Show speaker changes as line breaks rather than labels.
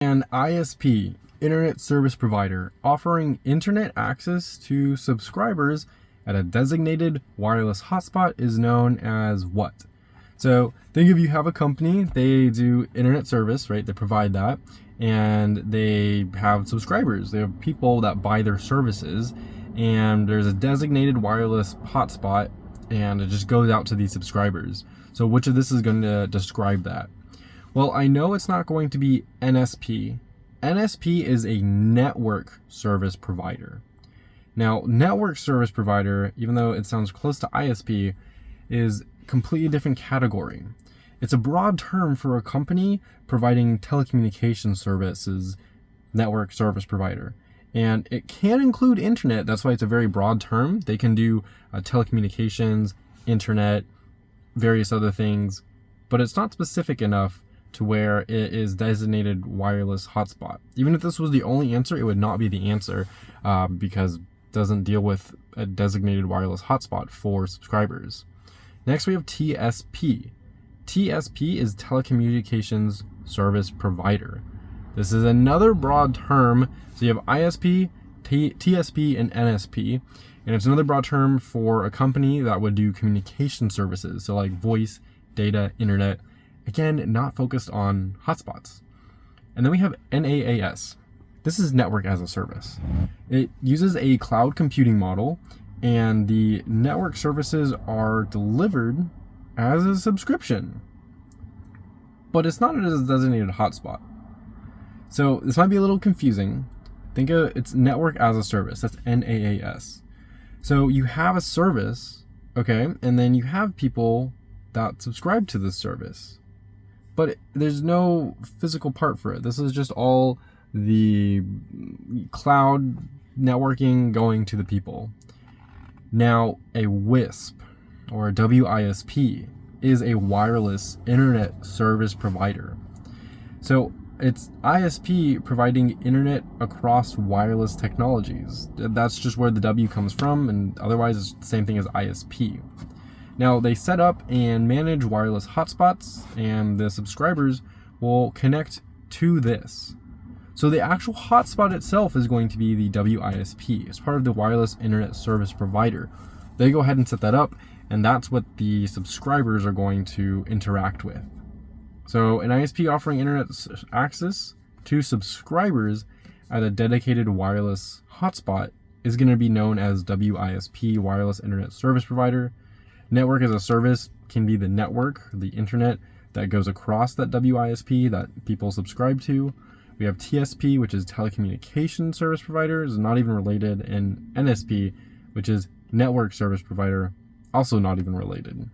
An ISP, Internet Service Provider, offering internet access to subscribers at a designated wireless hotspot is known as what? So think if you have a company, they do internet service, right? They provide that, and they have subscribers. They have people that buy their services, and there's a designated wireless hotspot, and it just goes out to these subscribers. So which of this is going to describe that? Well, I know it's not going to be NSP. NSP is a network service provider. Now, network service provider, even though it sounds close to ISP, is a completely different category. It's a broad term for a company providing telecommunication services, network service provider. And it can include internet. That's why it's a very broad term. They can do telecommunications, internet, various other things, but it's not specific enough to where it is designated wireless hotspot. Even if this was the only answer, it would not be the answer because it doesn't deal with a designated wireless hotspot for subscribers. Next, we have TSP. TSP is telecommunications service provider. This is another broad term. So you have ISP, TSP, and NSP. And it's another broad term for a company that would do communication services. So like voice, data, internet. Again, not focused on hotspots. And then we have NAAS. This is network as a service. It uses a cloud computing model, and the network services are delivered as a subscription. But it's not as a designated hotspot. So this might be a little confusing. Think of it's network as a service. That's NAAS. So you have a service, okay, and then you have people that subscribe to this service. But there's no physical part for it. This is just all the cloud networking going to the people. Now, a WISP or a WISP is a wireless internet service provider. So it's ISP providing internet across wireless technologies. That's just where the W comes from, and otherwise it's the same thing as ISP. Now, they set up and manage wireless hotspots, and the subscribers will connect to this. So the actual hotspot itself is going to be the WISP. It's part of the wireless internet service provider. They go ahead and set that up, and that's what the subscribers are going to interact with. So an ISP offering internet access to subscribers at a dedicated wireless hotspot is going to be known as WISP, wireless internet service provider. Network as a service can be the network, the internet that goes across that WISP that people subscribe to. We have TSP, which is telecommunication service provider, is not even related, and NSP, which is network service provider, also not even related.